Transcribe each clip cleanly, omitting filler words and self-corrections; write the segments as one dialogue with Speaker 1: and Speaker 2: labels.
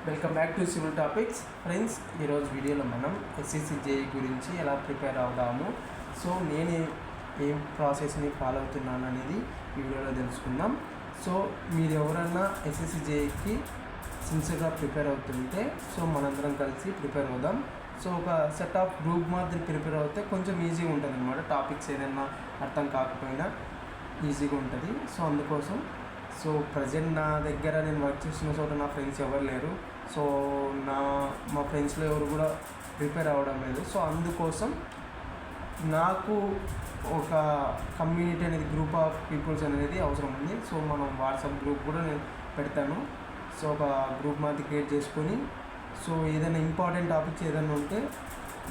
Speaker 1: Welcome back to civil topics friends. ఈరోజు వీడియోలో మనం ఎస్ఎస్సి జేఈ గురించి ఎలా ప్రిపేర్ అవుదాము, సో నేను ఏం ప్రాసెస్ని ఫాలో అవుతున్నాను అనేది ఈ వీడియోలో తెలుసుకుందాం. సో మీరు ఎవరన్నా ఎస్ఎస్సి జేఈకి సిన్సియర్గా ప్రిపేర్ అవుతుంటే సో మనందరం కలిసి ప్రిపేర్ అవుదాం. సో ఒక సెట్ ఆఫ్ గ్రూప్ మాదిరి ప్రిపేర్ అవుతే కొంచెం ఈజీగా ఉంటుంది అనమాట. టాపిక్స్ ఏదైనా అర్థం కాకపోయినా ఈజీగా ఉంటుంది. సో అందుకోసం ప్రజెంట్ నా దగ్గర నేను వర్క్ చేస్తున్న చోట నా ఫ్రెండ్స్ ఎవరు లేరు. సో మా ఫ్రెండ్స్లో ఎవరు కూడా ప్రిపేర్ అవ్వడం లేదు. సో అందుకోసం నాకు ఒక కమ్యూనిటీ అనేది, గ్రూప్ ఆఫ్ పీపుల్స్ అనేది అవసరం ఉంది. సో మనం వాట్సాప్ గ్రూప్ కూడా నేను పెడతాను. సో ఒక గ్రూప్ మాది క్రియేట్ చేసుకొని సో ఏదైనా ఇంపార్టెంట్ టాపిక్స్ ఏదైనా ఉంటే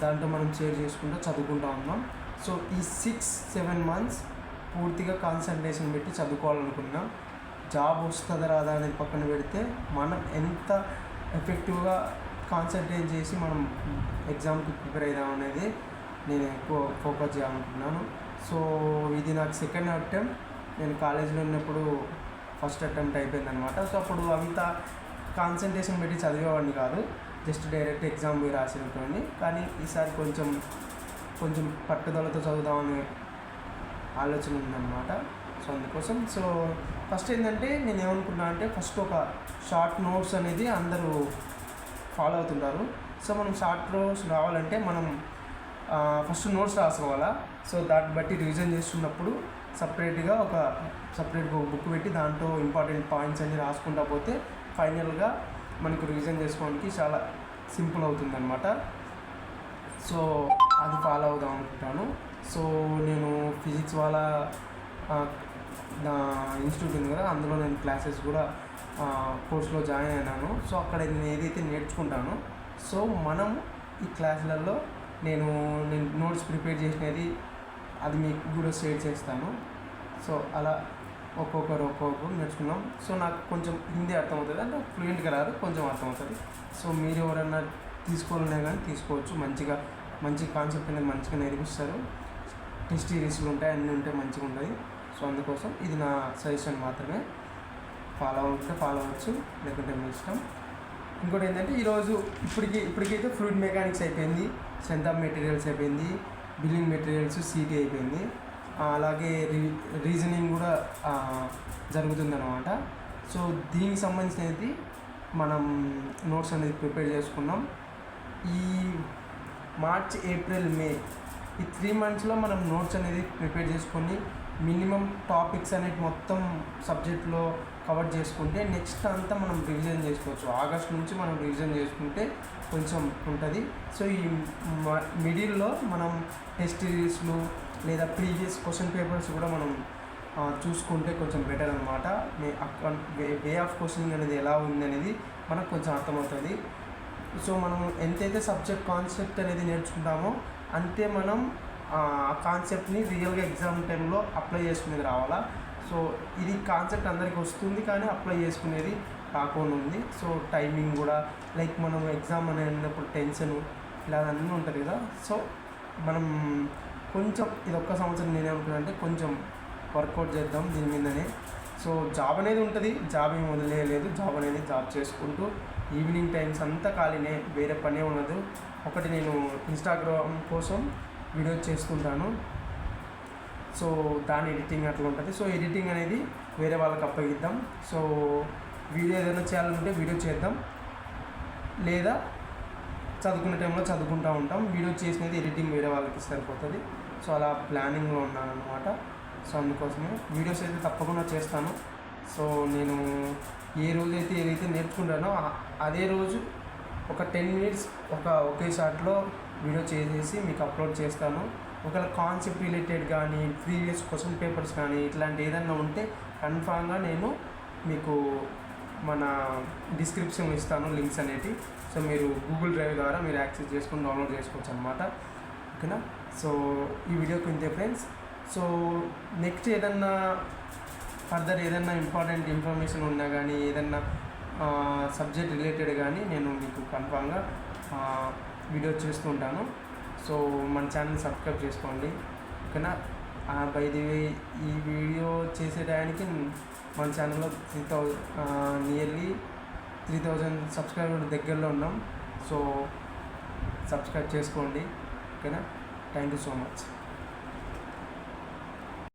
Speaker 1: దాంట్లో మనం షేర్ చేసుకుంటూ చదువుకుంటూ ఉన్నాం. సో ఈ 6-7 months పూర్తిగా కాన్సన్ట్రేషన్ పెట్టి చదువుకోవాలనుకున్నాం. జాబ్ వస్తుందా రాదా అనేది పక్కన పెడితే మనం ఎంత ఎఫెక్టివ్గా కాన్సన్ట్రేట్ చేసి మనం ఎగ్జామ్కి ప్రిపేర్ అవుదాం అనేది నేను ఎక్కువ ఫోకస్ చేయాలనుకున్నాను. సో ఇది నాకు సెకండ్ అటెంప్ట్. నేను కాలేజీలో ఉన్నప్పుడు ఫస్ట్ అటెంప్ట్ అయిపోయిందనమాట. సో అప్పుడు అంత కాన్సన్ట్రేషన్ పెట్టి చదివేవాడిని కాదు, జస్ట్ డైరెక్ట్ ఎగ్జామ్ పోయి రాసినటువంటి. కానీ ఈసారి కొంచెం పట్టుదలతో చదువుదామనే ఆలోచన ఉందన్నమాట. సో అందుకోసం ఫస్ట్ ఏంటంటే నేను ఏమనుకున్నా అంటే ఫస్ట్ ఒక షార్ట్ నోట్స్ అనేది అందరూ ఫాలో అవుతుంటారు. సో మనం షార్ట్ నోట్స్ రావాలంటే మనం ఫస్ట్ నోట్స్ రాసుకోవాలా. సో దాన్ని బట్టి రివిజన్ చేస్తున్నప్పుడు సపరేట్ బుక్ పెట్టి దాంట్లో ఇంపార్టెంట్ పాయింట్స్ అన్ని రాసుకుంటా పోతే ఫైనల్గా మనకు రివిజన్ చేసుకోవడానికి చాలా సింపుల్ అవుతుందన్నమాట. సో అది ఫాలో అవుదాం అనుకుంటాను. సో నేను ఫిజిక్స్ వాళ్ళ నా ఇన్స్టిట్యూట్ ఉంది కదా, అందులో నేను క్లాసెస్ కూడా కోర్స్లో జాయిన్ అయినాను. సో అక్కడ నేను ఏదైతే నేర్చుకుంటానో సో మనం ఈ క్లాసులలో నేను నోట్స్ ప్రిపేర్ చేసినది అది మీకు కూడా షేర్ చేస్తాను. సో అలా ఒక్కొక్కరు నేర్చుకున్నాం. సో నాకు కొంచెం హిందీ అర్థమవుతుంది, అంటే ఫ్లూయెంట్గా రాదు, కొంచెం అర్థమవుతుంది. సో మీరు ఎవరైనా తీసుకోవాలనే కానీ తీసుకోవచ్చు. మంచి కాన్సెప్ట్ అనేది మంచిగా నేర్పిస్తారు. టెస్ట్ సిరీస్లు ఉంటాయి, అన్నీ ఉంటాయి, మంచిగా ఉంటాయి. సో అందుకోసం ఇది నా సజెషన్ మాత్రమే. ఫాలో అవ్వచ్చు, లేకుంటే మీ ఇష్టం. ఇంకోటి ఏంటంటే ఈరోజు ఇప్పటికైతే ఫ్లూయిడ్ మెకానిక్స్ అయిపోయింది, స్ట్రెంత్ ఆఫ్ మెటీరియల్స్ అయిపోయింది, బిల్డింగ్ మెటీరియల్స్ సిటీ అయిపోయింది. అలాగే రీజనింగ్ కూడా జరుగుతుందన్నమాట. సో దీనికి సంబంధించినది మనం నోట్స్ అనేది ప్రిపేర్ చేసుకున్నాం. ఈ మార్చ్, ఏప్రిల్, మే ఈ 3 monthsలో మనం నోట్స్ అనేది ప్రిపేర్ చేసుకొని మినిమం టాపిక్స్ అనేది మొత్తం సబ్జెక్ట్లో కవర్ చేసుకుంటే నెక్స్ట్ అంతా మనం రివిజన్ చేసుకోవచ్చు. ఆగస్ట్ నుంచి మనం రివిజన్ చేసుకుంటే కొంచెం ఉంటుంది. సో ఈ మిడిల్లో మనం టెస్ట్ సిరీస్లు లేదా ప్రీవియస్ క్వశ్చన్ పేపర్స్ కూడా మనం చూసుకుంటే కొంచెం బెటర్ అనమాట. వే ఆఫ్ క్వశ్చనింగ్ అనేది ఎలా ఉంది అనేది మనకు కొంచెం అర్థమవుతుంది. సో మనం ఎంతైతే సబ్జెక్ట్ కాన్సెప్ట్ అనేది నేర్చుకుంటామో అంతే మనం ఆ కాన్సెప్ట్ని రియల్గా ఎగ్జామ్ టైంలో అప్లై చేసుకునేది రావాలా. సో ఇది కాన్సెప్ట్ అందరికీ వస్తుంది, కానీ అప్లై చేసుకునేది కాకుండా ఉంది. సో టైమింగ్ కూడా లైక్ మనం ఎగ్జామ్ అని అన్నప్పుడు టెన్షన్ ఇలా అన్నీ ఉంటుంది కదా. సో మనం కొంచెం ఇది ఒక్క సంవత్సరం నేనేమనుకున్నా అంటే కొంచెం వర్కౌట్ చేద్దాం దీని మీదనే. సో జాబ్ అనేది ఉంటుంది, జాబ్ ఏమి వదిలేయలేదు. జాబ్ చేసుకుంటూ ఈవినింగ్ టైమ్స్ అంతా ఖాళీనే, వేరే పనే ఉండదు. ఒకటి నేను ఇన్స్టాగ్రామ్ కోసం వీడియో చేసుకుంటాను. సో దాని ఎడిటింగ్ అట్లా ఉంటుంది. సో ఎడిటింగ్ అనేది వేరే వాళ్ళకి అప్పగిద్దాం. సో వీడియో ఏదైనా చేయాలంటే వీడియో చేద్దాం, లేదా చదువుకునే టైంలో చదువుకుంటూ ఉంటాం. వీడియో చేసినది ఎడిటింగ్ వేరే వాళ్ళకి సరిపోతుంది. సో అలా ప్లానింగ్లో ఉన్నాను అనమాట. సో అందుకోసమే వీడియోస్ అయితే తప్పకుండా చేస్తాను. సో నేను ఏదైతే నేర్చుకుంటానో అదే రోజు ఒక 10 minutes ఒకే షాట్లో వీడియో చేసేసి మీకు అప్లోడ్ చేస్తాను. ఒకవేళ కాన్సెప్ట్ రిలేటెడ్ కానీ ప్రీవియస్ క్వశ్చన్ పేపర్స్ కానీ ఇట్లాంటి ఏదైనా ఉంటే కన్ఫామ్గా నేను మీకు మన డిస్క్రిప్షన్ ఇస్తాను లింక్స్ అనేవి. సో మీరు గూగుల్ డ్రైవ్ ద్వారా మీరు యాక్సెస్ చేసుకొని డౌన్లోడ్ చేసుకోవచ్చు అనమాట. ఓకేనా. సో ఈ వీడియోకి ఇంతే ఫ్రెండ్స్. సో నెక్స్ట్ ఏదన్నా ఫర్దర్ ఏదన్నా ఇంపార్టెంట్ ఇన్ఫర్మేషన్ ఉన్నా కానీ ఏదన్నా సబ్జెక్ట్ రిలేటెడ్ కానీ నేను మీకు కన్ఫామ్గా వీడియో చేస్తూ ఉంటాను. సో మన ఛానల్ సబ్స్క్రైబ్ చేసుకోండి. ఓకేనా. బై ది వే ఈ వీడియో చేసే టయానికి మన ఛానల్లో నియర్లీ 3000 సబ్స్క్రైబర్ దగ్గరలో ఉన్నాం. సో సబ్స్క్రైబ్ చేసుకోండి. ఓకేనా? Thank you so much.